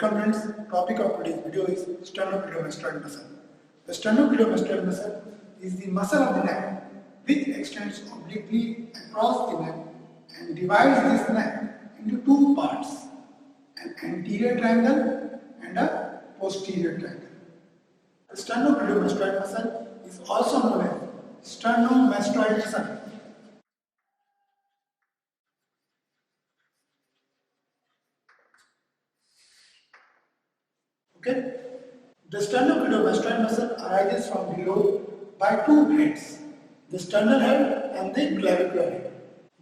Welcome friends, topic of today's video is sternocleidomastoid muscle. The sternocleidomastoid muscle is the muscle of the neck which extends obliquely across the neck and divides this neck into two parts, an anterior triangle and a posterior triangle. The sternocleidomastoid muscle is also known as sternomastoid muscle. Okay. The sternocleidomastoid muscle arises from below by two heads, the sternal head and the clavicular head.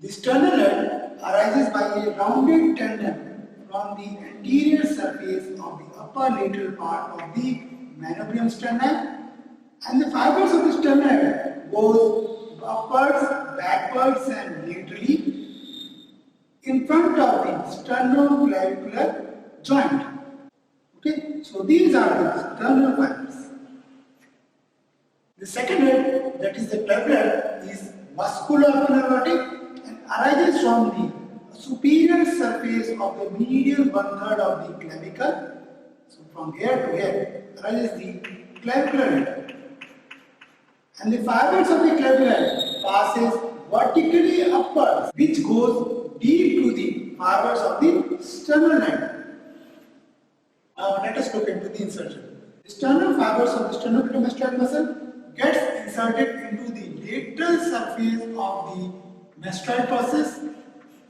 The sternal head arises by a rounded tendon from the anterior surface of the upper lateral part of the manubrium sternum, and the fibers of the sternal head goes upwards, backwards and laterally in front of the sternoclavicular joint. Okay, so these are the sternal fibers. The second head, that is the clavicular head, is musculoaponeurtic and arises from the superior surface of the medial one-third of the clavicle. So from here to here arises the clavicular head. And the fibers of the clavicular head passes vertically upwards, which goes deep to the fibers of the sternal head. Now let us look into the insertion. The sternal fibers of the sternocleidomastoid muscle gets inserted into the lateral surface of the mastoid process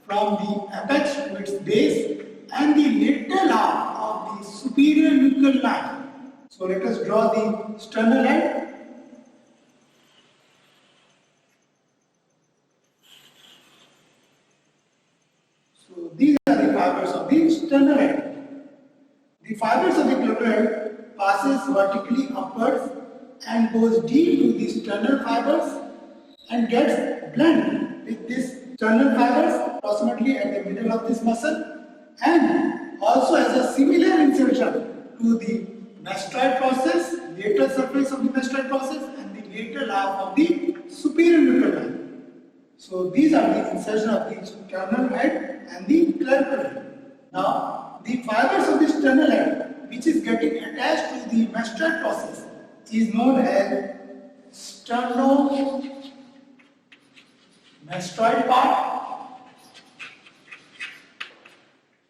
from the apex to its base and the lateral half of the superior nuchal line. So let us draw the sternal head. So these are the fibers of the sternal head. The fibers of the clavicular head passes vertically upwards and goes deep to the sternal fibers and gets blended with these sternal fibers approximately at the middle of this muscle, and also has a similar insertion to the mastoid process, lateral surface of the mastoid process and the lateral half of the superior nuchal line. So these are the insertion of the sternal head and the clavicular head. Now the fibers of the sternal head, which is getting attached to the mastoid process, is known as sternomastoid part.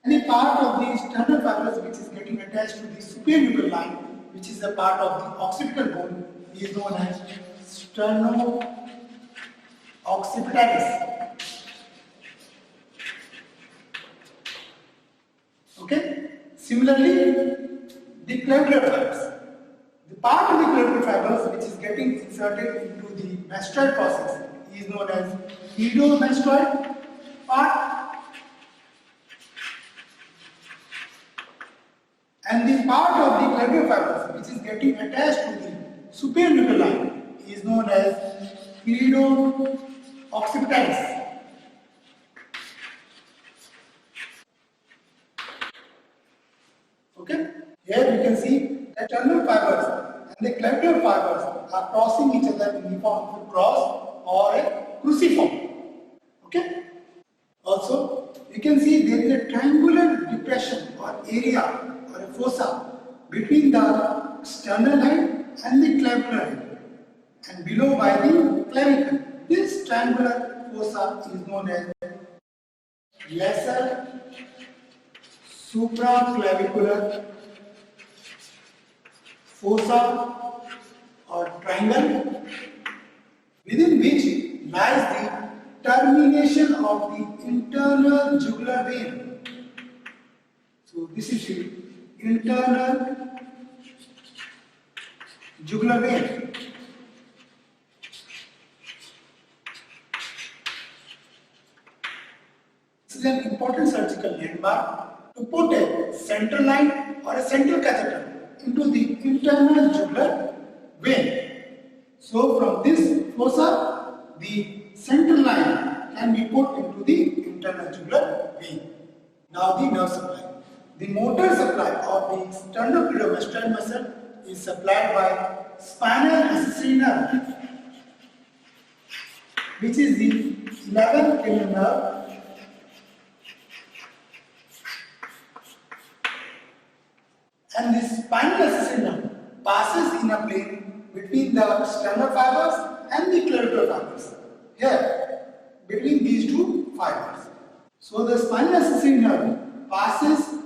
And a part of the sternal fibers which is getting attached to the superior nuchal line, which is a part of the occipital bone, is known as sterno-occipitalis. Okay. Similarly, the clavicular fibers. The part of the clavicular fibers which is getting inserted into the mastoid process is known as cleidomastoid part, and the part of the clavicular fibers which is getting attached to the superior nuchal line is known as cleido-occipitalis. Okay. Here we can see the sternal fibers and the clavicular fibers are crossing each other in the form of a cross or a cruciform. Okay. Also, you can see there is a triangular depression or area or a fossa between the sternal head and the clavicular head, and below by the clavicle. This triangular fossa is known as lesser supraclavicular fossa or triangle, within which lies the termination of the internal jugular vein. So this is the internal jugular vein. This is an important surgical landmark to put a central line or a central catheter into the internal jugular vein. So from this fossa, the central line can be put into the internal jugular vein. Now the nerve supply. The motor supply of the sternocleidomastoid muscle is supplied by spinal accessory nerve, which is the 11th cranial nerve, and this spinal accessory nerve passes in a plane between the sternal fibers and the clavicular fibers. Here, between these two fibers. So the spinal accessory nerve passes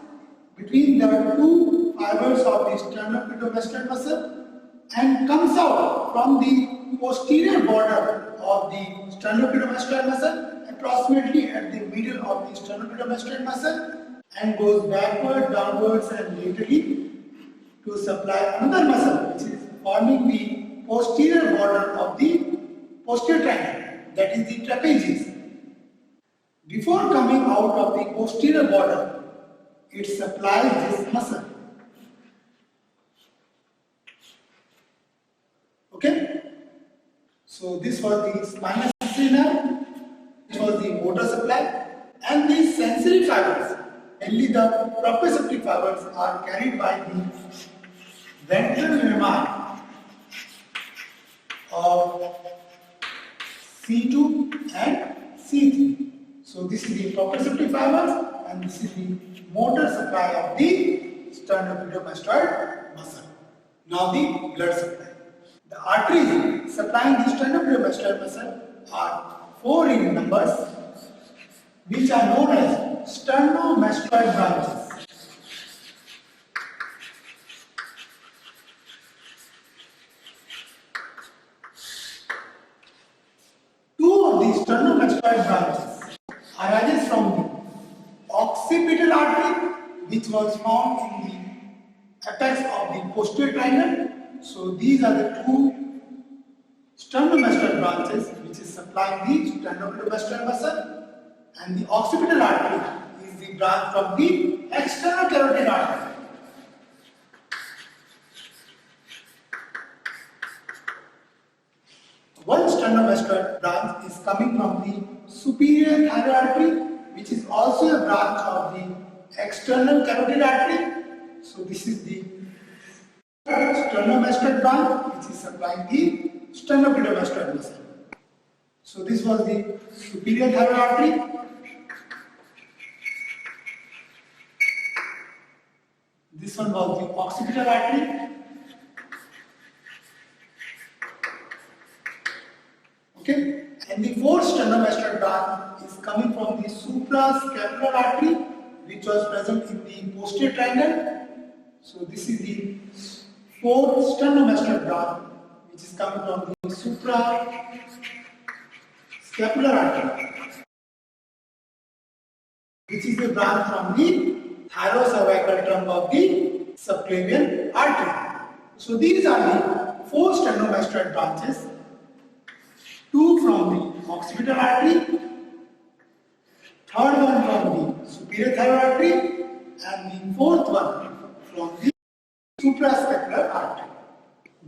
between the two fibers of the sternocleidomastoid muscle and comes out from the posterior border of the sternocleidomastoid muscle, approximately at the middle of the sternocleidomastoid muscle, and goes backward, downwards and laterally to supply another muscle which is forming the posterior border of the posterior triangle, that is the trapezius. Before coming out of the posterior border, it supplies this muscle. Okay? So this was the spinal accessory nerve, this was the motor supply, and these sensory fibers, mainly the proprioceptive fibers, are carried by the ventral lemma of C2 and C3. So this is the proprioceptive fibers and this is the motor supply of the sternocleidomastoid muscle. Now the blood supply. The arteries supplying the sternocleidomastoid muscle are 4 in numbers, which are known as sternomastoid branches. Two of these sternomastoid branches arises from the occipital artery, which was found in the apex of the posterior triangle. So these are the two sternomastoid branches which is supplying the sternocleidomastoid muscle, and the occipital artery is the branch from the external carotid artery. One sternomastoid branch is coming from the superior thyroid artery, which is also a branch of the external carotid artery. So this is the sternomastoid branch which is supplying the sternocleidomastoid muscle. So this was the superior thyroid artery. This one was the occipital artery. Okay, and the fourth sternomastoid branch is coming from the suprascapular artery, which was present in the posterior triangle. So this is the fourth sternomastoid branch, which is coming from the suprascapular artery, which is a branch from the thyrocervical trunk of the subclavian artery. So these are the 4 sternomastoid branches. 2 from the occipital artery, 3rd one from the superior thyroid artery, and the 4th one from the suprascapular artery.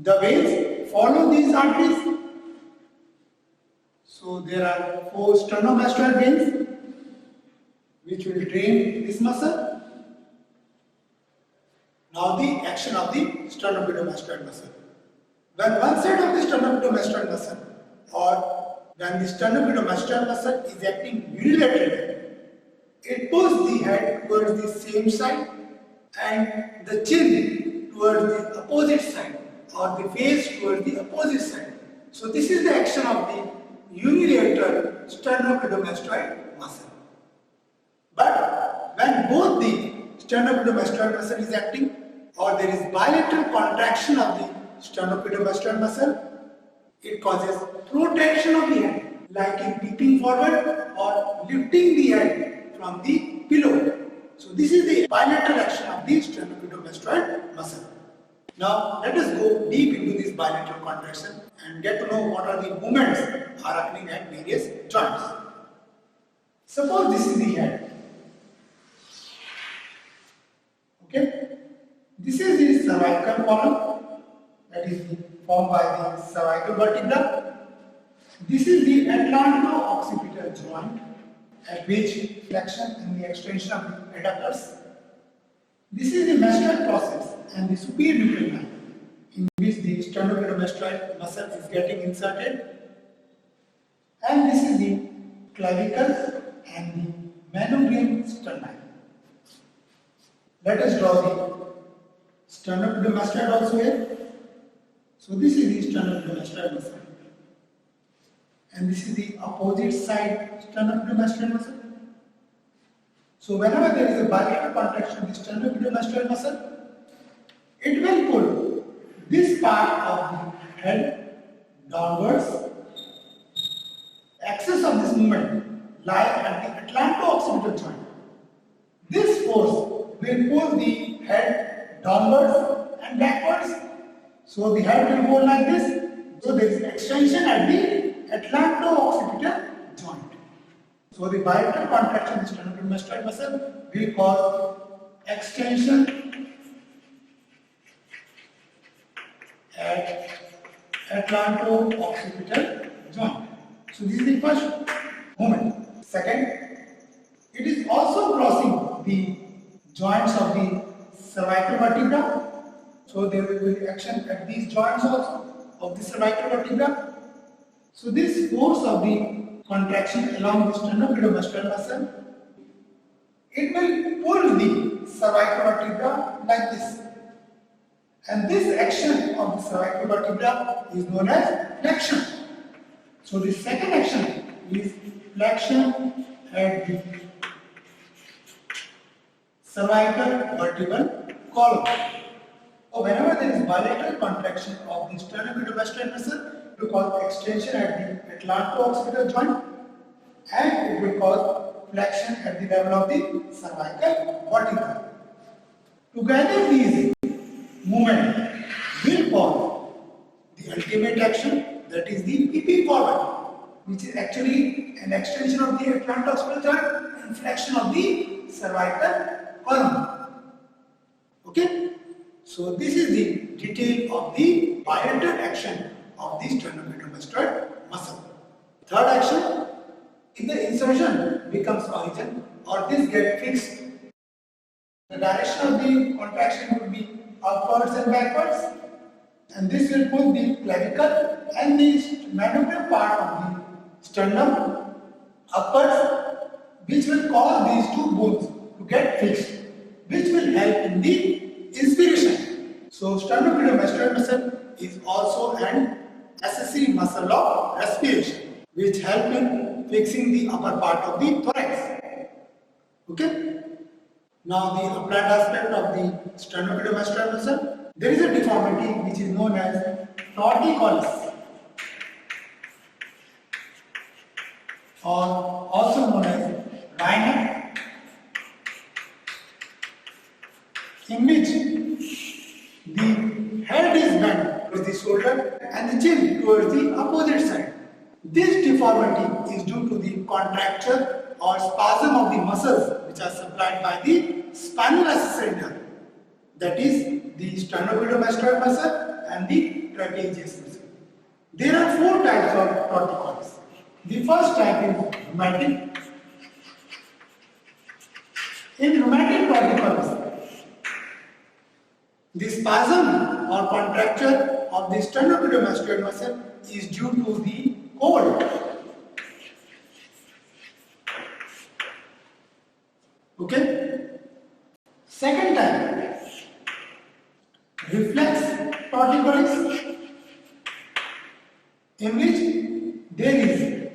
The veins follow these arteries. So there are 4 sternomastoid veins which will drain this muscle. Now the action of the sternocleidomastoid muscle. When one side of the sternocleidomastoid muscle or when the sternocleidomastoid muscle is acting unilaterally, it pulls the head towards the same side and the chin towards the opposite side or the face towards the opposite side. So this is the action of the unilateral sternocleidomastoid muscle. But when both the sternocleidomastoid muscle is acting or there is bilateral contraction of the sternocleidomastoid muscle, it causes protraction of the head, like in peeping forward or lifting the head from the pillow. So this is the bilateral action of the sternocleidomastoid muscle. Now let us go deep into this bilateral contraction and get to know what are the movements are happening at various joints. Suppose this is the head. Okay, this is the cervical column, that is formed by the cervical vertebra. This is the atlanto-occipital joint, at which flexion and the extension of the adductors. This is the mastoid process and the superior nuclear line, in which the sternocleidomastoid muscle is getting inserted. And this is the clavicle and the manubrium sterni. Let us draw the sternocleidomastoid also here. So this is the sternocleidomastoid muscle. And this is the opposite side sternocleidomastoid muscle. So whenever there is a bilateral contraction of the sternocleidomastoid muscle, it will pull this part of the head downwards. Axis of this movement lies at the atlanto-occipital joint. This force will pull the head downwards and backwards. So the head will go like this. So there is extension at the atlanto-occipital joint. So the bilateral contraction of the sternocleidomastoid muscle will cause extension at atlanto-occipital joint. So this is the first movement. Second, it is also crossing the joints of the cervical vertebra. So there will be action at these joints also of the cervical vertebra. So this force of the contraction along the sternocleidomastoid muscle, it will pull the cervical vertebra like this. And this action of the cervical vertebra is known as flexion. So the second action is flexion at the cervical vertebral column. So whenever there is bilateral contraction of the sternocleidomastoid muscle, it will cause extension at the atlanto-occipital joint and it will cause flexion at the level of the cervical vertebra. Together these movement will cause the ultimate action, that is the PP forward, which is actually an extension of the atlanto-occipital joint and flexion of the cervical column. Okay? So this is the detail of the bilateral action of the sternocleidomastoid muscle. Third action, if the insertion becomes origin or this gets fixed, the direction of the contraction will be upwards and backwards, and this will pull the clavicle and the manubrium part of the sternum upwards, which will cause these two bones to get fixed, which will help in the inspiration. So sternocleidomastoid muscle is also an accessory muscle of respiration, which help in fixing the upper part of the thorax. Okay? Now the applied aspect of the sternocleidomastoid muscle, there is a deformity which is known as torticollis, or also known as Reinhardt, in which the head is bent towards the shoulder and the chin towards the opposite side. This deformity is due to the contracture or spasm of the muscles which are supplied by the spinal accessory nerve, that is the sternocleidomastoid muscle and the trapezius muscle. There are four types of torticollis. The first type is rheumatic. In rheumatic torticollis, the spasm or contracture of the sternocleidomastoid muscle is due to the cold. Okay? Second type, reflex torticollis, in which there is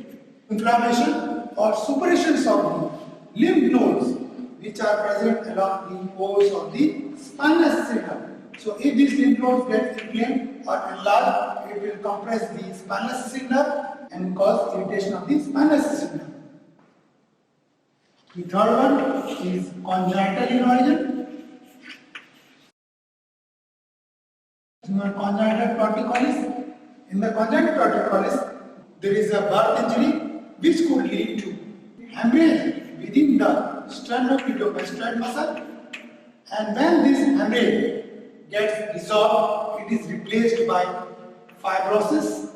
inflammation or suppurations of the lymph nodes which are present along the pores of the spinal accessory nerve. So if these lymph nodes get inflamed or enlarged, it will compress the spinal accessory nerve and cause irritation of the spinal accessory nerve. The third one is congenital in origin. Congenital torticollis. In the congenital torticollis, there is a birth injury which could lead to hemorrhage within the sternocleidomastoid muscle, and when this hemorrhage gets dissolved, it is replaced by fibrosis,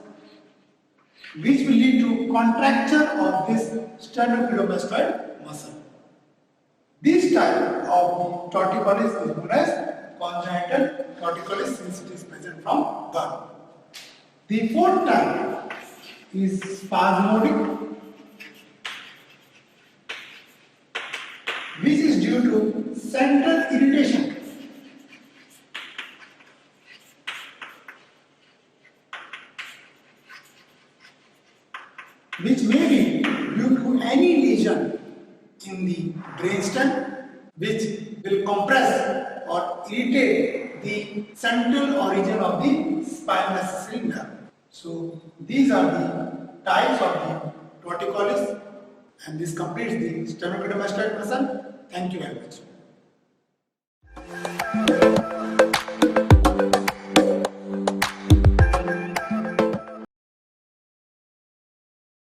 which will lead to contracture of this sternocleidomastoid muscle. This type of torticollis is known as congenital torticollis, since it is present from birth. The fourth type is spasmodic, which is due to central irritation which may be due to any lesion in the brainstem, which will compress or irritate the central origin of the spinal accessory nerve. So these are the types of the torticollis, and this completes the sternocleidomastoid muscle. Thank you very much.